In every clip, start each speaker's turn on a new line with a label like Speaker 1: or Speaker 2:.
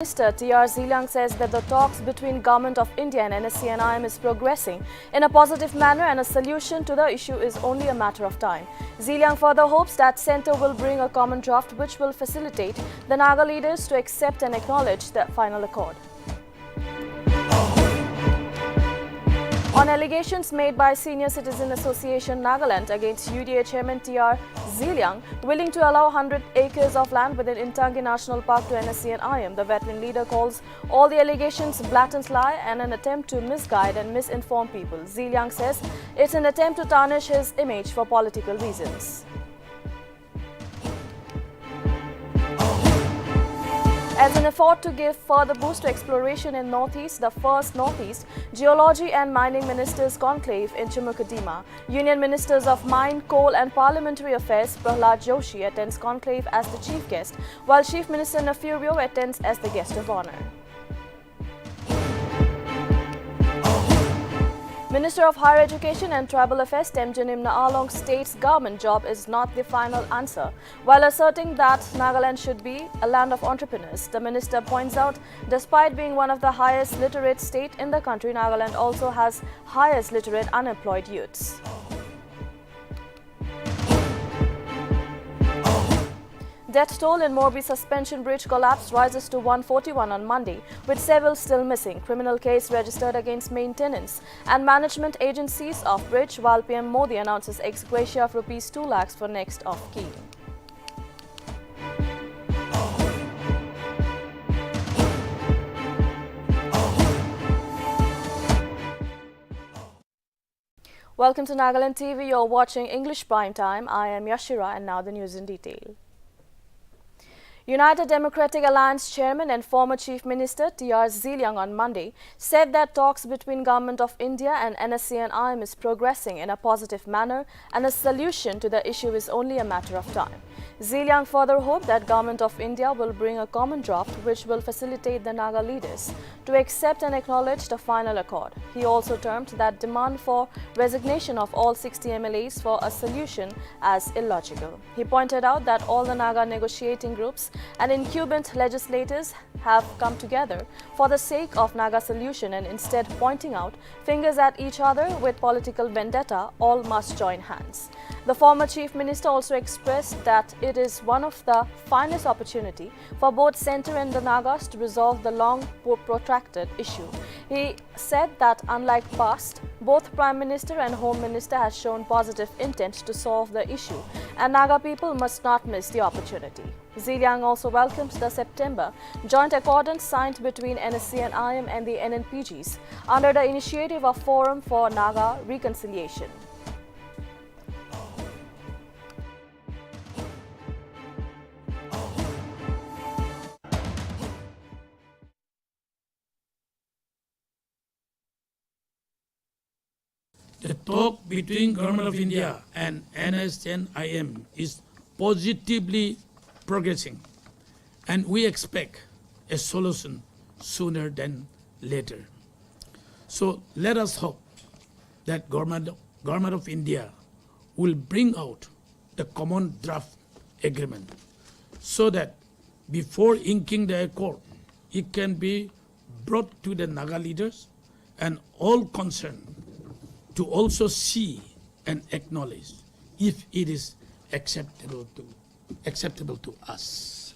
Speaker 1: Minister T.R. Zeliang says that the talks between Government of India and NSC and IM is progressing in a positive manner and a solution to the issue is only a matter of time. Zeliang further hopes that Centre will bring a common draft which will facilitate the Naga leaders to accept and acknowledge the final accord. On allegations made by Senior Citizen Association Nagaland against UDA Chairman T.R. Zeliang willing to allow 100 acres of land within Intangi National Park to NSC and IM, the veteran leader calls all the allegations blatant lie and an attempt to misguide and misinform people. Zeliang says it's an attempt to tarnish his image for political reasons. As an effort to give further boost to exploration in Northeast, the first Northeast Geology and Mining Ministers Conclave in Chimukadima, Union Ministers of Mine, Coal and Parliamentary Affairs Prahlad Joshi attends conclave as the chief guest, while Chief Minister Nafurio attends as the guest of honour. Minister of Higher Education and Tribal Affairs Temjin Imna Along states government job is not the final answer. While asserting that Nagaland should be a land of entrepreneurs, the minister points out despite being one of the highest literate state in the country, Nagaland also has highest literate unemployed youths. Death toll in Morbi Suspension Bridge collapse rises to 141 on Monday, with several still missing. Criminal case registered against maintenance and management agencies of bridge, while PM Modi announces ex gratia of Rs 2 lakhs for next of kin. Welcome to Nagaland TV. You're watching English Prime Time. I am Yashira, and now the news in detail. United Democratic Alliance Chairman and former Chief Minister T.R. Zeliang on Monday said that talks between Government of India and NSC and IM is progressing in a positive manner and a solution to the issue is only a matter of time. Zeliang further hoped that Government of India will bring a common draft which will facilitate the Naga leaders to accept and acknowledge the final accord. He also termed that demand for resignation of all 60 MLAs for a solution as illogical. He pointed out that all the Naga negotiating groups and incumbent legislators have come together for the sake of Naga solution and instead pointing out fingers at each other with political vendetta, all must join hands. The former Chief Minister also expressed that it is one of the finest opportunity for both Centre and the Nagas to resolve the long protracted issue. He said that unlike past, both Prime Minister and Home Minister has shown positive intent to solve the issue and Naga people must not miss the opportunity. Zeliang also welcomes the September joint accordance signed between NSC and IM and the NNPGs under the initiative of Forum for Naga Reconciliation.
Speaker 2: The talk between Government of India and NSC and IM is positively progressing, and we expect a solution sooner than later. So let us hope that Government of India will bring out the common draft agreement so that before inking the accord, it can be brought to the Naga leaders and all concerned to also see and acknowledge if it is acceptable to us.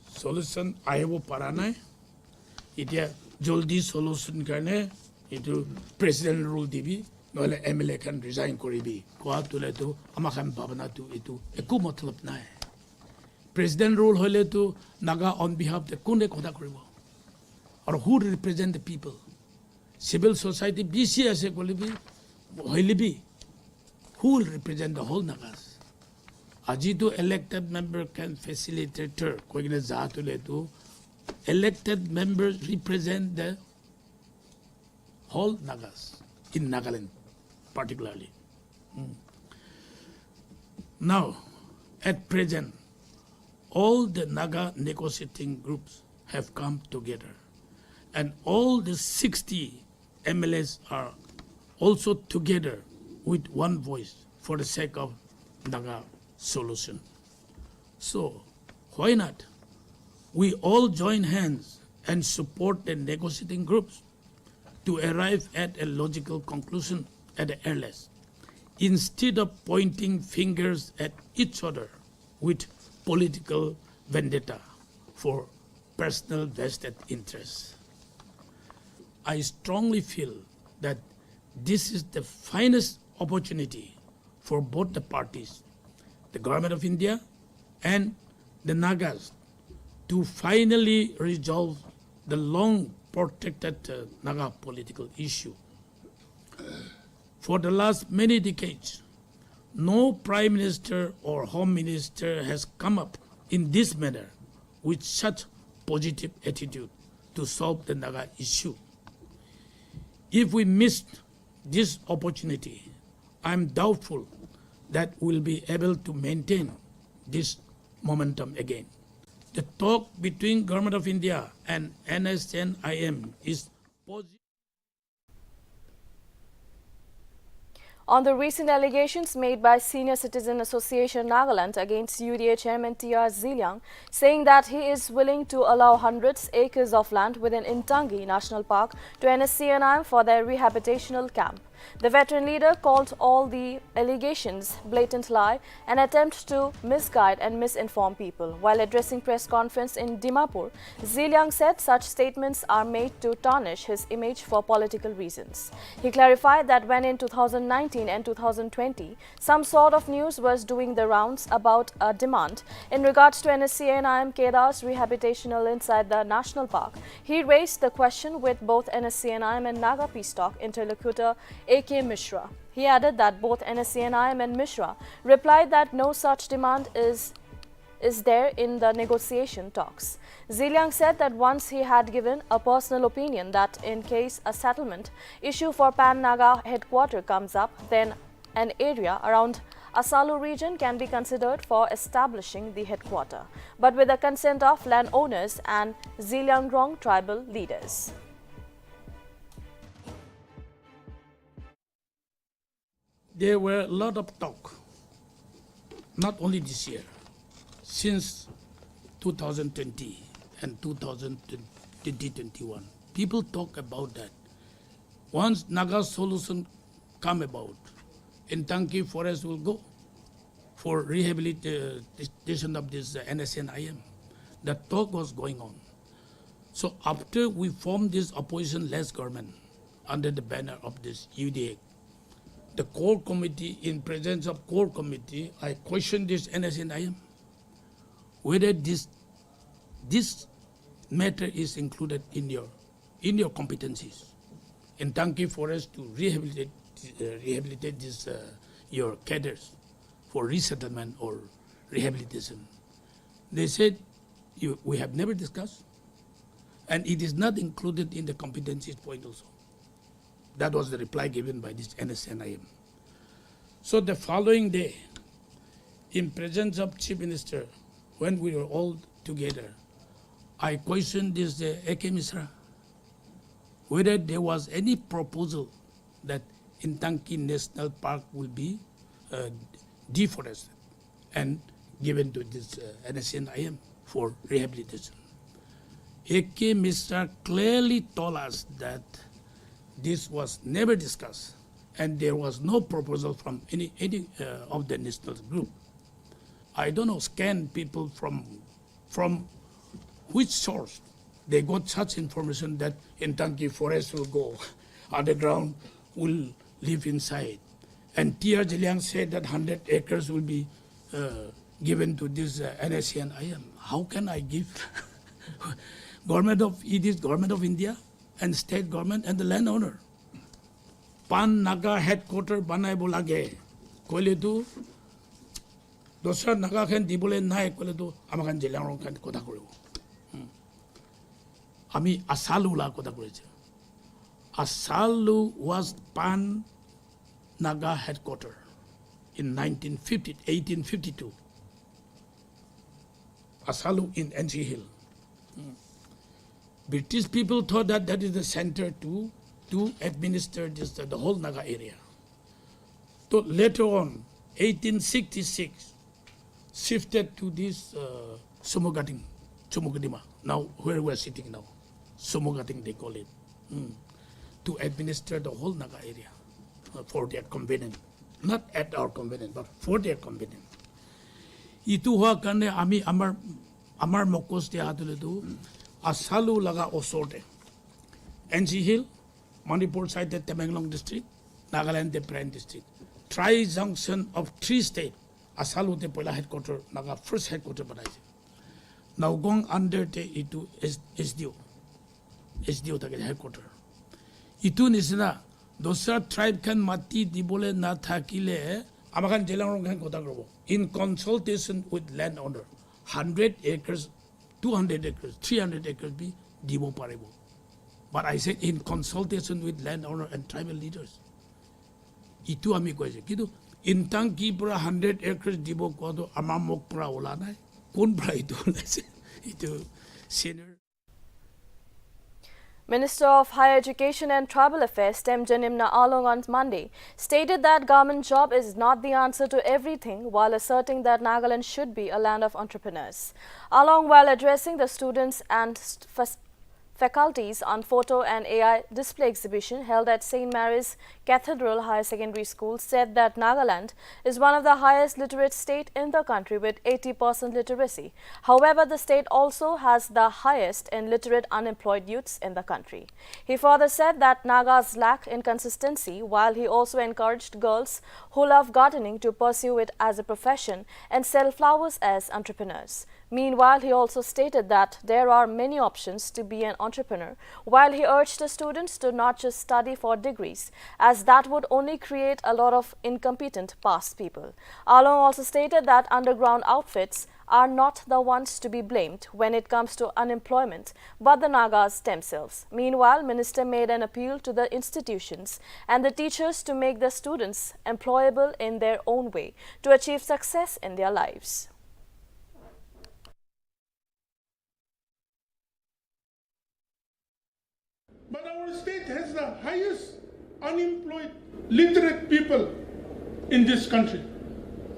Speaker 2: Solution ayebo paranai. Itia joldi solution karne itu president rule dibi noile MLA can resign koribi. Koa tule tu amakam babana tu itu eku matlab nai. President rule hole tu Naga on behalf the kunde koda koribo. Or who represent the people? Civil society BCS kolibi. Who will represent the whole Nagas? Ajitu elected member can facilitator. Koigine zaatule tu elected members represent the whole Nagas in Nagaland, particularly. Now, at present, all the Naga negotiating groups have come together, and all the 60 MLAs are also together with one voice for the sake of Naga solution. So why not we all join hands and support the negotiating groups to arrive at a logical conclusion at the earliest, instead of pointing fingers at each other with political vendetta for personal vested interests. I strongly feel that this is the finest opportunity for both the parties, the Government of India and the Nagas, to finally resolve the long protected Naga political issue. For the last many decades, no Prime Minister or Home Minister has come up in this manner with such positive attitude to solve the Naga issue. If we missed this opportunity, I'm doubtful that we'll be able to maintain this momentum again. The talk between Government of India and NSNIM is positive.
Speaker 1: On the recent allegations made by Senior Citizen Association Nagaland against UDA Chairman T.R. Ziliang, saying that he is willing to allow hundreds acres of land within Nltv National Park to NSCNIM for their rehabilitational camp. The veteran leader called all the allegations blatant lie, an attempt to misguide and misinform people. While addressing press conference in Dimapur, Ziliang said such statements are made to tarnish his image for political reasons. He clarified that when in 2019 and 2020, some sort of news was doing the rounds about a demand in regards to NSCNIM Kedar's rehabilitational inside the national park, he raised the question with both NSCNIM and Naga Peace Talk interlocutor A.K. Mishra. He added that both NSCNIM and Mishra replied that no such demand is there in the negotiation talks. Ziliang said that once he had given a personal opinion that in case a settlement issue for Pan-Naga headquarters comes up, then an area around Asalu region can be considered for establishing the headquarters, but with the consent of landowners and Ziliangrong tribal leaders.
Speaker 2: There were a lot of talk, not only this year, since 2020 and 2021. People talk about that. Once Naga solution come about, Nltv forest will go for rehabilitation of this NSNIM. The talk was going on. So after we formed this opposition-led government under the banner of this UDA, the core committee, in presence of core committee, I questioned this NSNIM, whether this matter is included in your competencies. Nltv forest to rehabilitate this your cadres for resettlement or rehabilitation. They said we have never discussed, and it is not included in the competencies point also. That was the reply given by this NSNIM. So the following day, in presence of Chief Minister, when we were all together, I questioned this A.K. Mishra, whether there was any proposal that Nltv National Park will be deforested and given to this NSNIM for rehabilitation. A.K. Mishra clearly told us that this was never discussed, and there was no proposal from any of the national group. I don't know, scan people from which source they got such information that Nltv forest will go underground, will live inside. And T.R. Ziliang said that 100 acres will be given to this NSCNIM. How can I give? It is Government of India and state government and the landowner. Pan-Naga headquarter banai bolage. Koile tu dosra Naga khan dibole nai koile tu amakan Ziliang khan kotha koribo. Ami Asalu la kotha koriche. Asalu was Pan-Naga headquarter in 1852. Asalu in NC Hill. British people thought that that is the center to administer the whole Naga area. So later on, 1866, shifted to this Sumogating Chumukadima. Now, where we are sitting now, Sumugating they call it, to administer the whole Naga area for their convenience. Not at our convenience, but for their convenience. Itu hoa kane ami amar mokos dia hatule tu asalu laga osorte. NC Hill, Manipur side the Tamenglong district, Nagaland the Brand district. Tri-junction of 3 states. Asalu the Pola headquarter, Naga first headquarter banaise. Now going under the itu SDO take headquarter. Itu nisna dosra tribe can mati dibole na thakile amakan jelang kan kota grobo. In consultation with landowner, 100 acres, 200 acres, 300 acres be dibo parebo. But I said in consultation with landowner and tribal leaders. Itu ami ko kitu intang ki pura 100 acres dibo ko do amamok pura ola nai kon pra itu senior.
Speaker 1: Minister of Higher Education and Tribal Affairs Temja Nimna Along on Monday stated that government job is not the answer to everything, while asserting that Nagaland should be a land of entrepreneurs. Along while addressing the students and faculties on photo and AI display exhibition held at St. Mary's Cathedral Higher Secondary School, said that Nagaland is one of the highest literate state in the country with 80% literacy. However, the state also has the highest in literate unemployed youths in the country. He further said that Nagas lack in consistency, while he also encouraged girls who love gardening to pursue it as a profession and sell flowers as entrepreneurs. Meanwhile, he also stated that there are many options to be an entrepreneur, while he urged the students to not just study for degrees, as that would only create a lot of incompetent past people. Along also stated that underground outfits are not the ones to be blamed when it comes to unemployment, but the Nagas themselves. Meanwhile, Minister made an appeal to the institutions and the teachers to make the students employable in their own way to achieve success in their lives.
Speaker 3: But our state has the highest unemployed literate people in this country.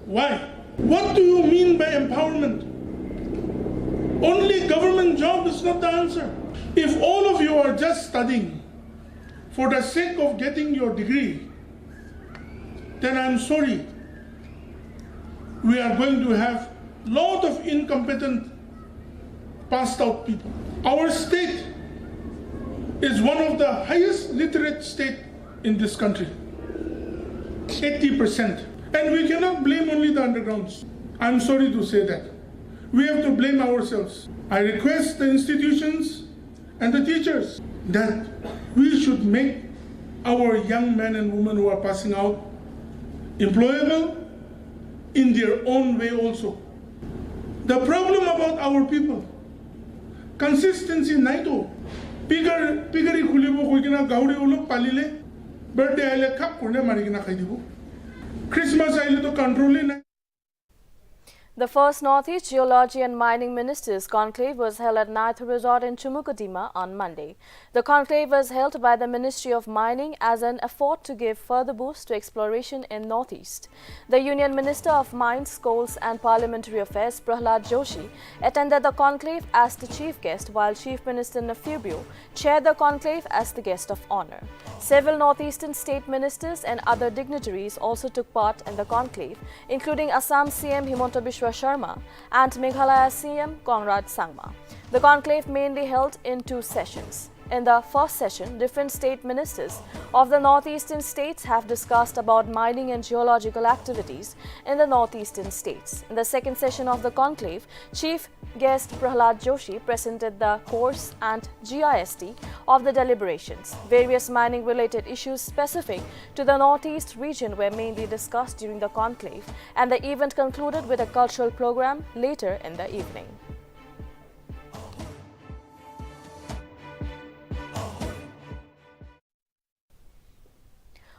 Speaker 3: Why? What do you mean by empowerment? Only government job is not the answer. If all of you are just studying for the sake of getting your degree, then I'm sorry. We are going to have a lot of incompetent, passed out people. Our state is one of the highest literate state in this country, 80%. And we cannot blame only the undergrounds. I'm sorry to say that. We have to blame ourselves. I request the institutions and the teachers that we should make our young men and women who are passing out employable in their own way also. The problem about our people, consistency naito. Pigari khulibo koikina gauri ulo palile birthday aile khap kurne marikina khai dibo Christmas aile to control nahi.
Speaker 1: The first Northeast Geology and Mining Ministers Conclave was held at Nltv Resort in Chumukadima on Monday. The conclave was held by the Ministry of Mining as an effort to give further boost to exploration in Northeast. The Union Minister of Mines, Coals and Parliamentary Affairs Prahlad Joshi attended the conclave as the chief guest, while Chief Minister Nafibio chaired the conclave as the guest of honor. Several Northeastern state ministers and other dignitaries also took part in the conclave, including Assam CM Himanta Biswa Sharma and Meghalaya CM Conrad Sangma. The conclave mainly held in 2 sessions. In the first session, different state ministers of the northeastern states have discussed about mining and geological activities in the northeastern states. In the second session of the conclave, Chief Guest Prahlad Joshi presented the course and GIST of the deliberations. Various mining-related issues specific to the northeast region were mainly discussed during the conclave, and the event concluded with a cultural program later in the evening.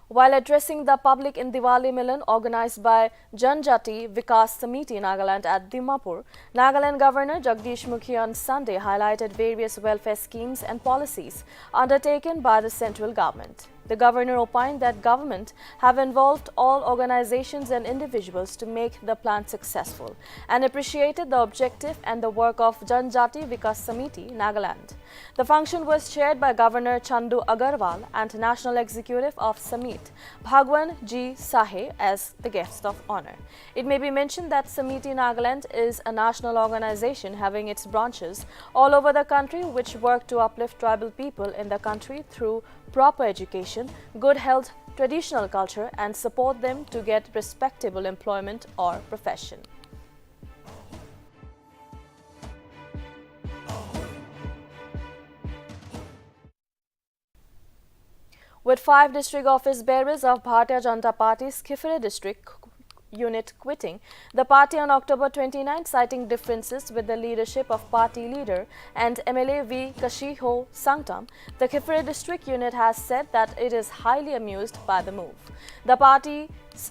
Speaker 1: While addressing the public in Diwali Milan organized by Janjati Vikas Samiti Nagaland at Dimapur, Nagaland Governor Jagdish Mukhi on Sunday highlighted various welfare schemes and policies undertaken by the central government. The governor opined that government have involved all organizations and individuals to make the plan successful and appreciated the objective and the work of Janjati Vikas Samiti, Nagaland. The function was chaired by Governor Chandu Agarwal and National Executive of Samit, Bhagwan G. Sahe, as the guest of honor. It may be mentioned that Samiti Nagaland is a national organization having its branches all over the country which work to uplift tribal people in the country through proper education, good health, traditional culture and support them to get respectable employment or profession. With 5 district office bearers of Bharatiya Janata Party's Khifre district unit quitting the party on October 29, citing differences with the leadership of party leader and MLA V. Kashiho Sangtam, the Khifre district unit has said that it is highly amused by the move. The party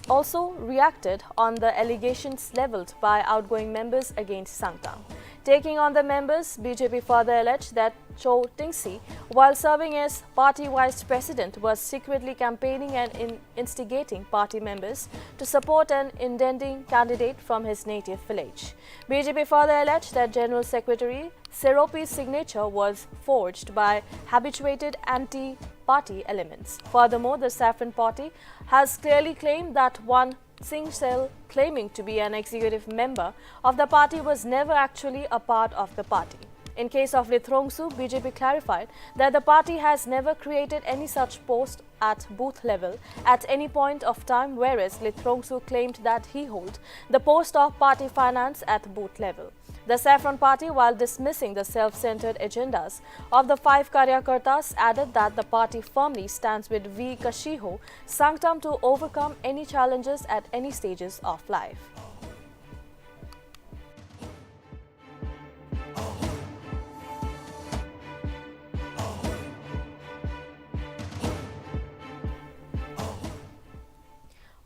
Speaker 1: also reacted on the allegations levelled by outgoing members against Sangtam. Taking on the members, BJP further alleged that Cho Tingsi, while serving as party vice president, was secretly campaigning and instigating party members to support an intending candidate from his native village. BJP further alleged that General Secretary Seropi's signature was forged by habituated anti-party elements. Furthermore, the Saffron Party has clearly claimed that one Singh Sel, claiming to be an executive member of the party, was never actually a part of the party. In case of Lithrongsu, BJP clarified that the party has never created any such post at booth level at any point of time, whereas Lithrongsu claimed that he held the post of party finance at booth level. The Saffron Party, while dismissing the self-centered agendas of the 5 Karyakartas, added that the party firmly stands with V. Kashiho Sangtam to overcome any challenges at any stages of life.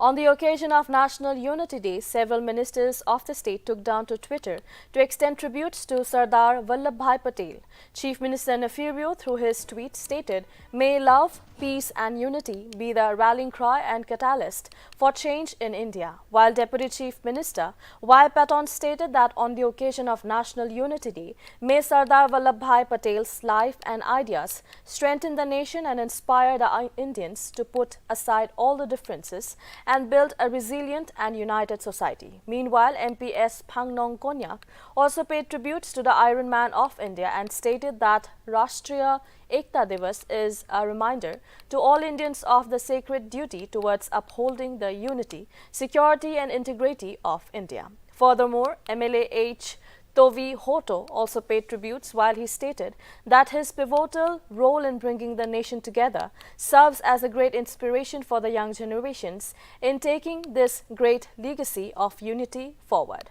Speaker 1: On the occasion of National Unity Day, several ministers of the state took down to Twitter to extend tributes to Sardar Vallabhbhai Patel. Chief Minister Nefirio, through his tweet, stated, "May love, peace and unity be the rallying cry and catalyst for change in India." While Deputy Chief Minister Y. Paton stated that on the occasion of National Unity Day, may Sardar Vallabhbhai Patel's life and ideas strengthen the nation and inspire the Indians to put aside all the differences and build a resilient and united society. Meanwhile, MPS Phangnong Konyak also paid tributes to the Iron Man of India and stated that Rashtriya Ekta Divas is a reminder to all Indians of the sacred duty towards upholding the unity, security and integrity of India. Furthermore, MLA H. Tovi Hoto also paid tributes while he stated that his pivotal role in bringing the nation together serves as a great inspiration for the young generations in taking this great legacy of unity forward.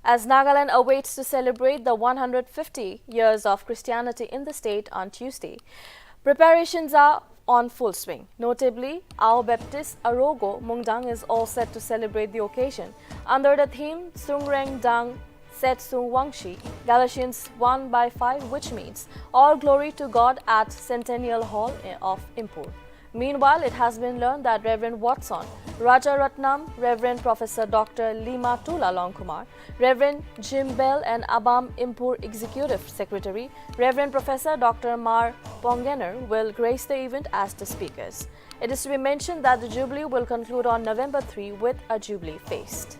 Speaker 1: As Nagaland awaits to celebrate the 150 years of Christianity in the state on Tuesday, preparations are on full swing. Notably, Ao Baptist Arogo Mungdang is all set to celebrate the occasion under the theme Sungreng Dang Setsung Wangshi, Galatians 1:5, which means all glory to God at Centennial Hall of Impur. Meanwhile, it has been learned that Reverend Watson, Rajaratnam, Reverend Professor Dr. Lima Tula Longkumar, Reverend Jim Bell and Abam Impur Executive Secretary, Reverend Professor Dr. Mar Pongener will grace the event as the speakers. It is to be mentioned that the Jubilee will conclude on November 3 with a Jubilee feast.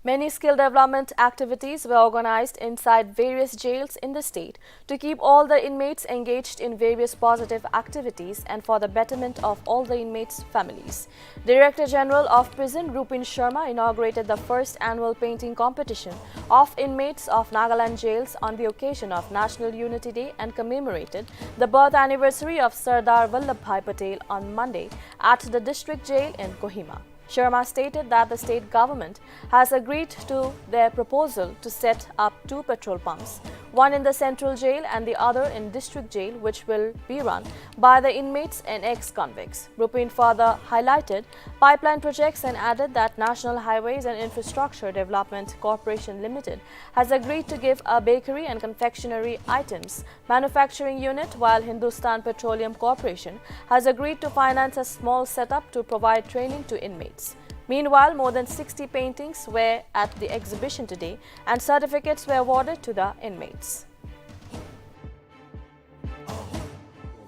Speaker 1: Many skill development activities were organized inside various jails in the state to keep all the inmates engaged in various positive activities and for the betterment of all the inmates' families. Director General of Prison Rupin Sharma inaugurated the first annual painting competition of inmates of Nagaland jails on the occasion of National Unity Day and commemorated the birth anniversary of Sardar Vallabhbhai Patel on Monday at the district jail in Kohima. Sharma stated that the state government has agreed to their proposal to set up 2 petrol pumps, one in the central jail and the other in district jail, which will be run by the inmates and ex-convicts. Rupin further highlighted pipeline projects and added that National Highways and Infrastructure Development Corporation Limited has agreed to give a bakery and confectionery items manufacturing unit, while Hindustan Petroleum Corporation has agreed to finance a small setup to provide training to inmates. Meanwhile, more than 60 paintings were at the exhibition today and certificates were awarded to the inmates.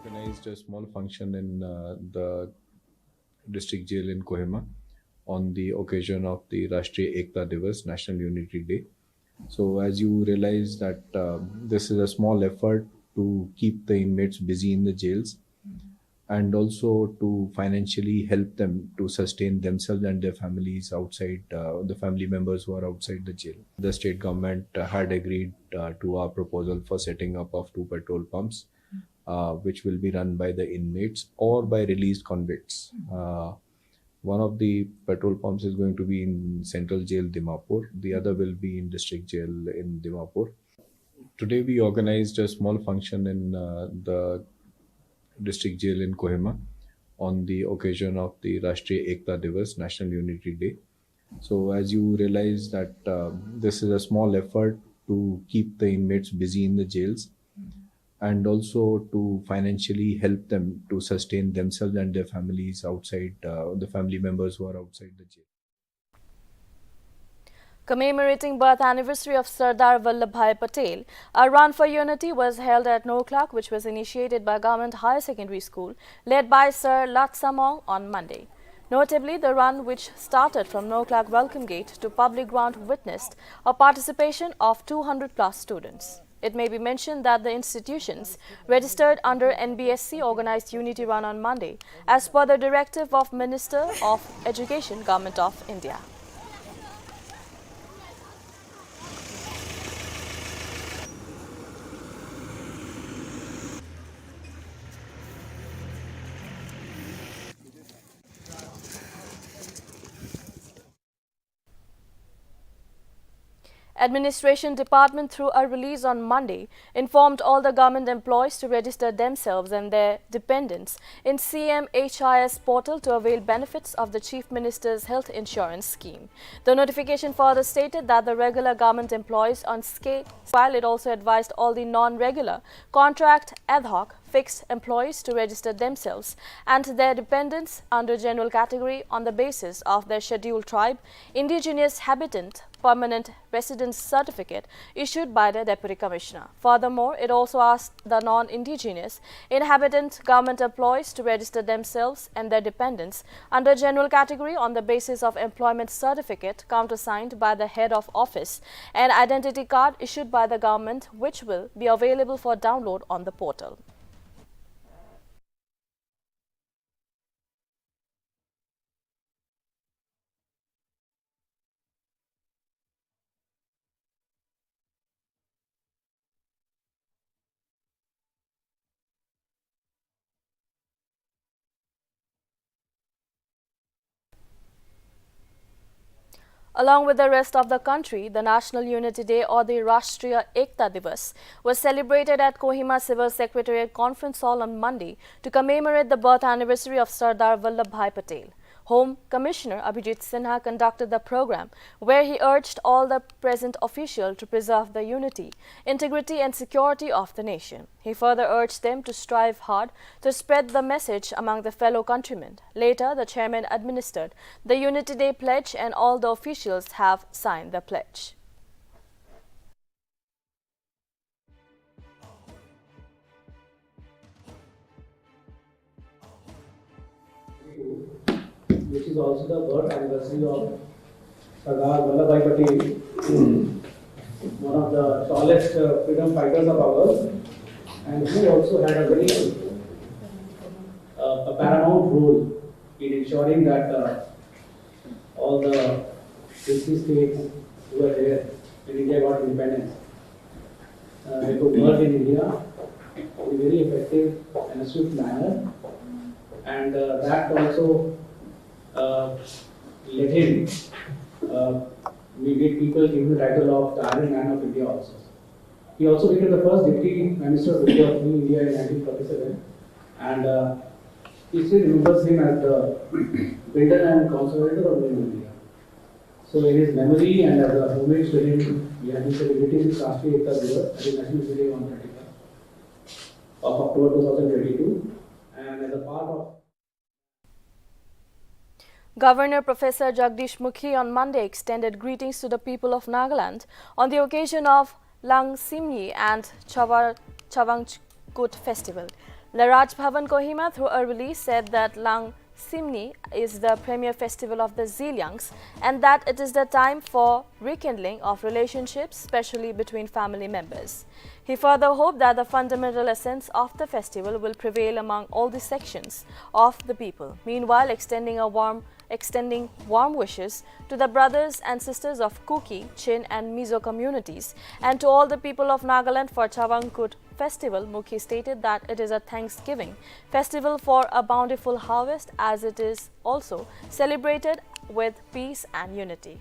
Speaker 4: Organized a small function in the district jail in Kohima on the occasion of the Rashtriya Ekta Divas, National Unity Day. So as you realize that this is a small effort to keep the inmates busy in the jails and also to financially help them to sustain themselves and their families outside, the family members who are outside the jail. The state government had agreed to our proposal for setting up of 2 petrol pumps, which will be run by the inmates or by released convicts. One of the petrol pumps is going to be in Central Jail, Dimapur. The other will be in District Jail in Dimapur. Today we organized a small function in the district jail in Kohima on the occasion of the Rashtriya Ekta Divas, National Unity Day. So as you realize that this is a small effort to keep the inmates busy in the jails and also to financially help them to sustain themselves and their families outside, the family members who are outside the jail.
Speaker 1: Commemorating birth anniversary of Sardar Vallabhbhai Patel, a run for unity was held at Noklak, which was initiated by Government Higher Secondary School, led by Sir Latsamong on Monday. Notably, the run, which started from Noklak Welcome Gate to Public Ground, witnessed a participation of 200+ students. It may be mentioned that the institutions registered under NBSC organized Unity Run on Monday, as per the directive of Minister of Education, Government of India. Administration Department, through a release on Monday, informed all the government employees to register themselves and their dependents in CMHIS portal to avail benefits of the Chief Minister's Health Insurance Scheme. The notification further stated that the regular government employees on scale, while it also advised all the non-regular, contract, ad hoc, fixed employees to register themselves and their dependents under general category on the basis of their scheduled tribe, indigenous habitant, permanent residence certificate issued by the Deputy Commissioner. Furthermore, it also asked the non-indigenous inhabitant government employees to register themselves and their dependents under general category on the basis of employment certificate countersigned by the head of office and identity card issued by the government, which will be available for download on the portal. Along with the rest of the country, the National Unity Day, or the Rashtriya Ekta Divas, was celebrated at Kohima Civil Secretariat Conference Hall on Monday to commemorate the birth anniversary of Sardar Vallabhbhai Patel. Home Commissioner Abhijit Sinha conducted the program, where he urged all the present officials to preserve the unity, integrity and security of the nation. He further urged them to strive hard to spread the message among the fellow countrymen. Later, the chairman administered the Unity Day pledge and all the officials have signed the pledge.
Speaker 5: Which is also the birth anniversary of Sardar Vallabhbhai Patel, one of the tallest freedom fighters of ours, and who also had a very a paramount role in ensuring that all the 50 states who were there when India got independence, they could merge in India in a very effective and a swift manner, and that also let him we get people give the title of the Iron Man of India also. He also became the first Deputy Minister of India in 1947, and he still remembers him as the builder and consolidator of India. So in his memory and as a homage to him, we are celebrating the Rashtriya Ekta Divas, that is National Jubilee on 31st of October 2022, and as a part of
Speaker 1: Governor Professor Jagdish Mukhi on Monday extended greetings to the people of Nagaland on the occasion of Lang Simyi and Chavangkut festival. The Raj Bhavan Kohima, through a release, said that Lang Simni is the premier festival of the Zeliangs and that it is the time for rekindling of relationships, especially between family members. He further hoped that the fundamental essence of the festival will prevail among all the sections of the people. Meanwhile, extending warm wishes to the brothers and sisters of Kuki, Chin and Mizo communities and to all the people of Nagaland for Chavangkut festival, Mukhi stated that it is a Thanksgiving festival for a bountiful harvest, as it is also celebrated with peace and unity.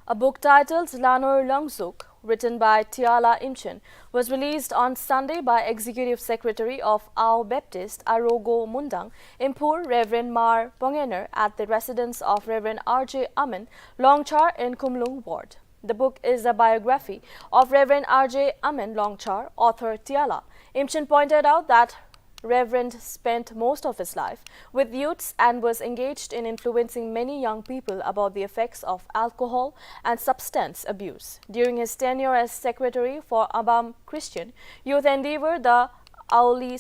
Speaker 1: A book titled Lanor Lungzuk, written by Tiala Imchen, was released on Sunday by Executive Secretary of Ao Baptist Arogo Mundang, Impur, Reverend Mar Pongener, at the residence of Reverend R.J. Amin Longchar in Kumlung Ward. The book is a biography of Reverend R.J. Amin Longchar, author Tiala. Imchen pointed out that Reverend spent most of his life with youths and was engaged in influencing many young people about the effects of alcohol and substance abuse. During his tenure as secretary for Abam Christian Youth Endeavor, the Auli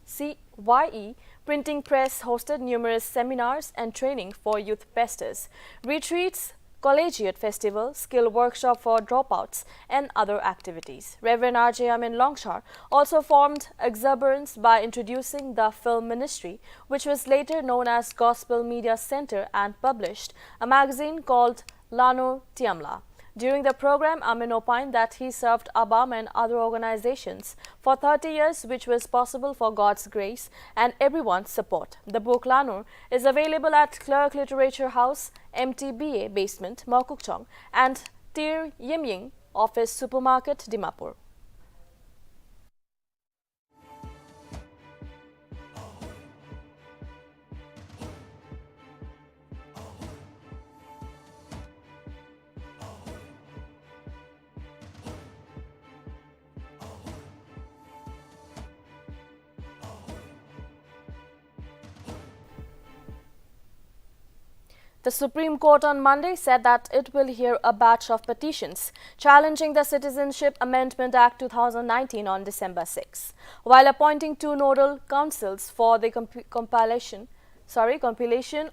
Speaker 1: CYE printing press hosted numerous seminars and training for youth pastors, retreats, collegiate festival, skill workshop for dropouts, and other activities. Reverend R.J. Amin Longchar also formed Exuberance by introducing the film ministry, which was later known as Gospel Media Center, and published a magazine called Lano Tiamla. During the program, Amin opined that he served ABAM and other organizations for 30 years, which was possible for God's grace and everyone's support. The book Lanur is available at Clerk Literature House, MTBA Basement, Mokukchong, and Tir Yimying Office Supermarket, Dimapur. The Supreme Court on Monday said that it will hear a batch of petitions challenging the Citizenship Amendment Act 2019 on December 6, while appointing 2 nodal councils for the compilation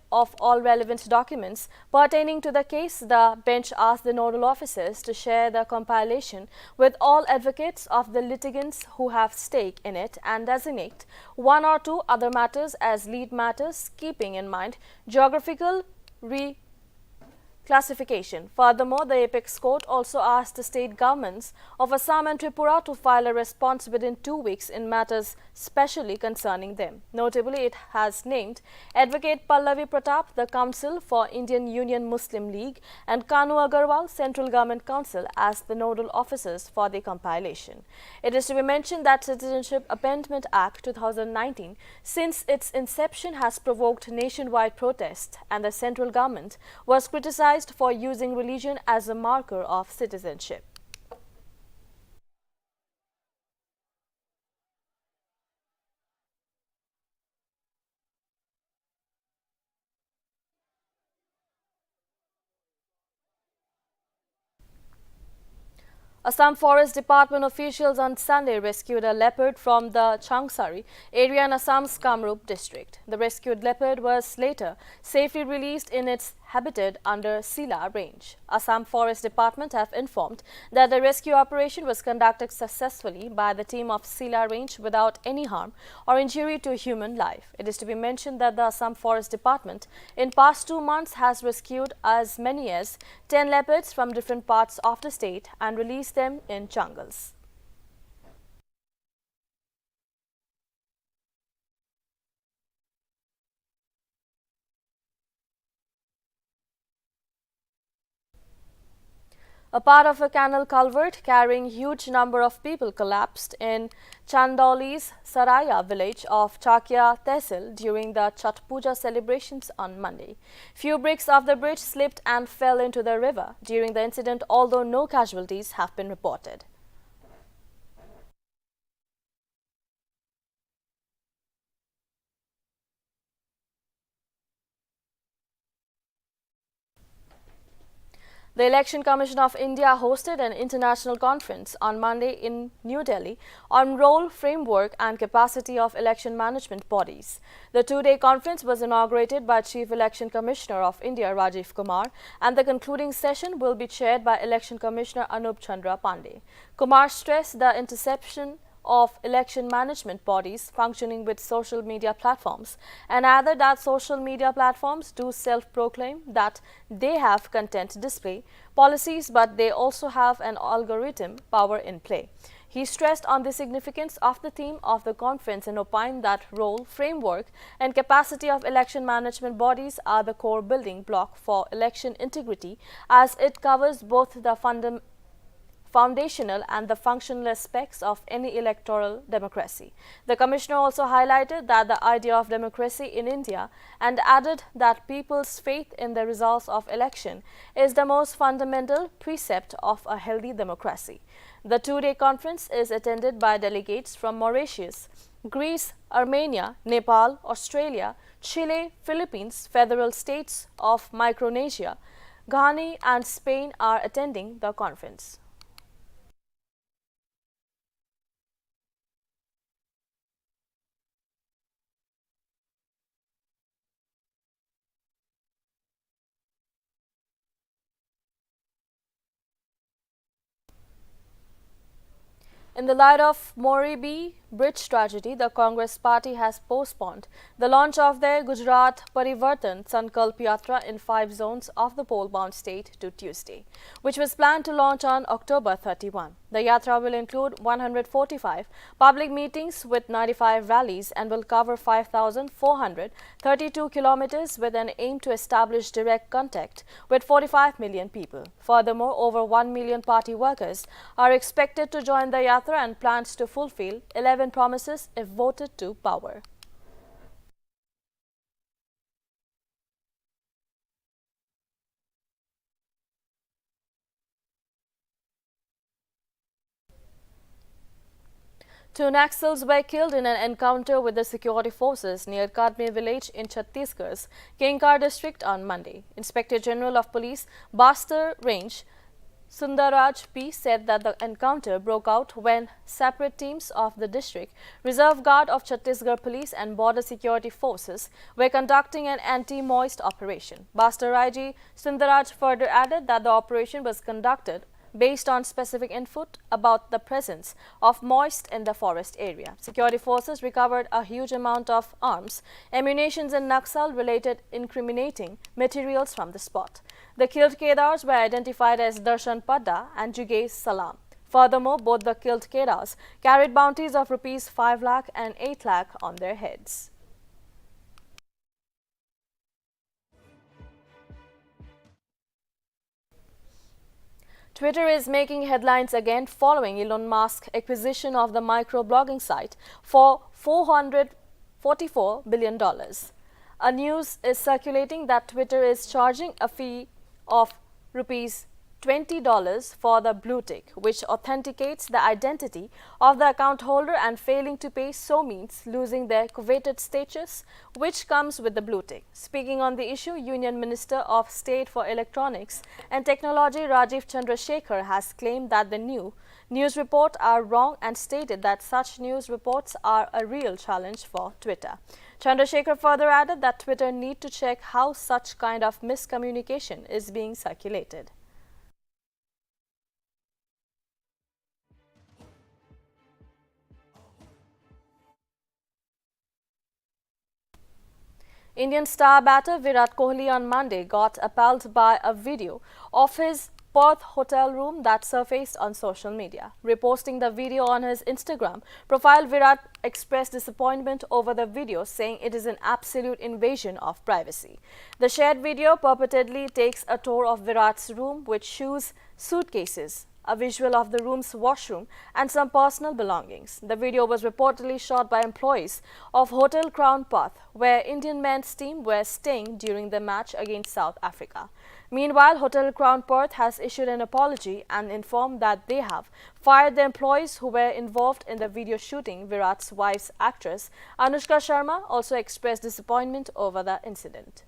Speaker 1: of all relevant documents pertaining to the case. The bench asked the nodal officers to share the compilation with all advocates of the litigants who have stake in it and designate 1 or 2 other matters as lead matters, keeping in mind geographical reclassification. Furthermore, the Apex Court also asked the state governments of Assam and Tripura to file a response within 2 weeks in matters specially concerning them. Notably, it has named Advocate Pallavi Pratap, the Council for Indian Union Muslim League, and Kanu Agarwal, Central Government Council, as the nodal officers for the compilation. It is to be mentioned that Citizenship Amendment Act 2019, since its inception, has provoked nationwide protest, and the central government was criticized for using religion as a marker of citizenship. Assam Forest Department officials on Sunday rescued a leopard from the Changsari area in Assam's Kamrup district. The rescued leopard was later safely released in its habitat under Sila range. Assam Forest Department have informed that the rescue operation was conducted successfully by the team of Sila range without any harm or injury to human life. It is to be mentioned that the Assam Forest Department in past 2 months has rescued as many as 10 leopards from different parts of the state and released them in jungles. A part of a canal culvert carrying huge number of people collapsed in Chandauli's Saraya village of Chakia Tehsil during the Chhath Puja celebrations on Monday. Few bricks of the bridge slipped and fell into the river during the incident, although no casualties have been reported. The Election Commission of India hosted an international conference on Monday in New Delhi on role, framework and capacity of election management bodies. The two-day conference was inaugurated by Chief Election Commissioner of India Rajiv Kumar, and the concluding session will be chaired by Election Commissioner Anup Chandra Pandey. Kumar stressed the interception of election management bodies functioning with social media platforms and added that social media platforms do self-proclaim that they have content display policies, but they also have an algorithm power in play. He stressed on the significance of the theme of the conference and opined that role, framework and capacity of election management bodies are the core building block for election integrity, as it covers both the foundational and the functional aspects of any electoral democracy. The Commissioner also highlighted that the idea of democracy in India and added that people's faith in the results of election is the most fundamental precept of a healthy democracy. The two-day conference is attended by delegates from Mauritius, Greece, Armenia, Nepal, Australia, Chile, Philippines, federal states of Micronesia, Ghana and Spain are attending the conference. In the light of Moribee bridge tragedy, the Congress party has postponed the launch of their Gujarat Parivartan Sankalp Yatra in 5 zones of the pole-bound state to Tuesday, which was planned to launch on October 31. The yatra will include 145 public meetings with 95 rallies and will cover 5,432 kilometers with an aim to establish direct contact with 45 million people. Furthermore, over 1 million party workers are expected to join the yatra and plans to fulfill 11 promises if voted to power. Two Naxals were killed in an encounter with the security forces near Kadme village in Chhattisgarh's Kenkar district on Monday. Inspector General of Police, Bastar Range, Sundaraj P. said that the encounter broke out when separate teams of the District Reserve Guard of Chhattisgarh Police and Border Security Forces were conducting an anti-moist operation. Bastar Raji Sundaraj further added that the operation was conducted based on specific input about the presence of moist in the forest area. Security forces recovered a huge amount of arms, ammunition and Naxal-related incriminating materials from the spot. The killed Kedars were identified as Darshan Padda and Jugesh Salam. Furthermore, both the killed Kedars carried bounties of rupees 5 lakh and 8 lakh on their heads. Twitter is making headlines again following Elon Musk's acquisition of the microblogging site for $444 billion. A news is circulating that Twitter is charging a fee of rupees $20 for the blue tick, which authenticates the identity of the account holder, and failing to pay so means losing their coveted status, which comes with the blue tick. Speaking on the issue, Union Minister of State for Electronics and Technology Rajiv Chandrasekhar has claimed that the news reports are wrong and stated that such news reports are a real challenge for Twitter. Chandrasekhar further added that Twitter need to check how such kind of miscommunication is being circulated. Indian star batter Virat Kohli on Monday got appalled by a video of his Perth hotel room that surfaced on social media. Reposting the video on his Instagram profile, Virat expressed disappointment over the video, saying it is an absolute invasion of privacy. The shared video purportedly takes a tour of Virat's room, which shows suitcases, a visual of the room's washroom, and some personal belongings. The video was reportedly shot by employees of Hotel Crown Perth, where Indian men's team were staying during the match against South Africa. Meanwhile, Hotel Crown Perth has issued an apology and informed that they have fired the employees who were involved in the video shooting. Virat's wife's actress Anushka Sharma also expressed disappointment over the incident.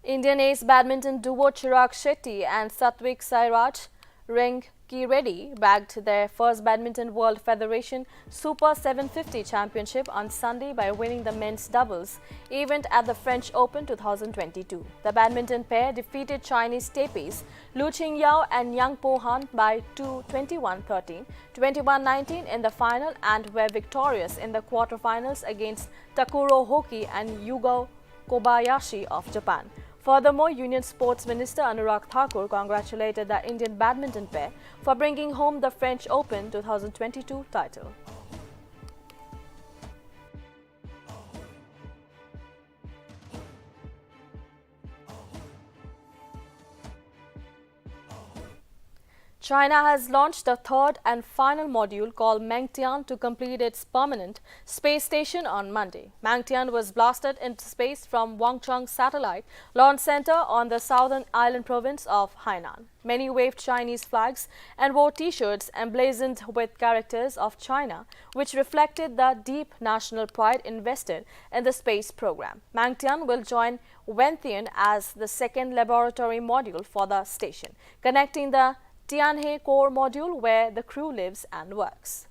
Speaker 1: Indian ace badminton duo Chirag Shetty and Satwik Sairaj Ranki Reddy bagged their first Badminton World Federation Super 750 Championship on Sunday by winning the men's doubles event at the French Open 2022. The badminton pair defeated Chinese Taipei's Lu Qingyao and Yang Po Han by 21-13, 21-19 in the final and were victorious in the quarterfinals against Takuro Hoki and Yugo Kobayashi of Japan. Furthermore, Union Sports Minister Anurag Thakur congratulated the Indian badminton pair for bringing home the French Open 2022 title. China has launched the third and final module called Mengtian to complete its permanent space station on Monday. Mengtian was blasted into space from Wangchang Satellite Launch Center on the southern island province of Hainan. Many waved Chinese flags and wore T-shirts emblazoned with characters of China, which reflected the deep national pride invested in the space program. Mengtian will join Wentian as the second laboratory module for the station, connecting the Tianhe core module where the crew lives and works.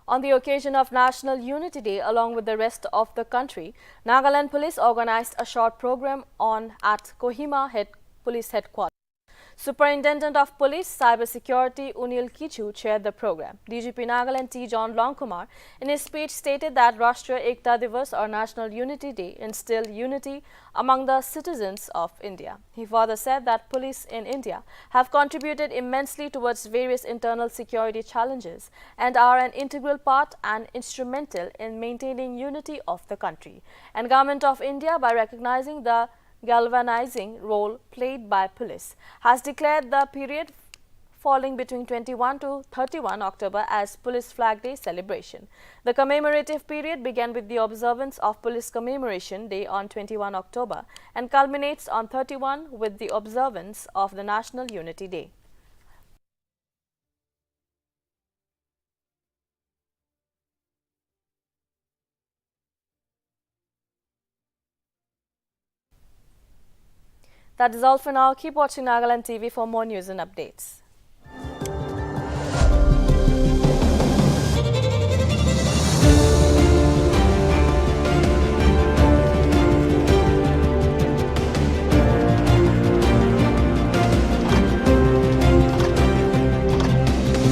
Speaker 1: On the occasion of National Unity Day, along with the rest of the country, Nagaland Police organized a short program at Kohima Police Headquarters. Superintendent of Police Cybersecurity Unil Kichu chaired the program. DGP Nagaland T. John Longkumar in his speech stated that Rashtriya Ekta Divas or National Unity Day instilled unity among the citizens of India. He further said that police in India have contributed immensely towards various internal security challenges and are an integral part and instrumental in maintaining unity of the country. And Government of India, by recognizing the galvanizing role played by police, has declared the period falling between 21 to 31 October as Police Flag Day celebration. The commemorative period began with the observance of Police Commemoration Day on 21 October and culminates on 31 with the observance of the National Unity Day. That is all for now. Keep watching Nagaland TV for more news and updates.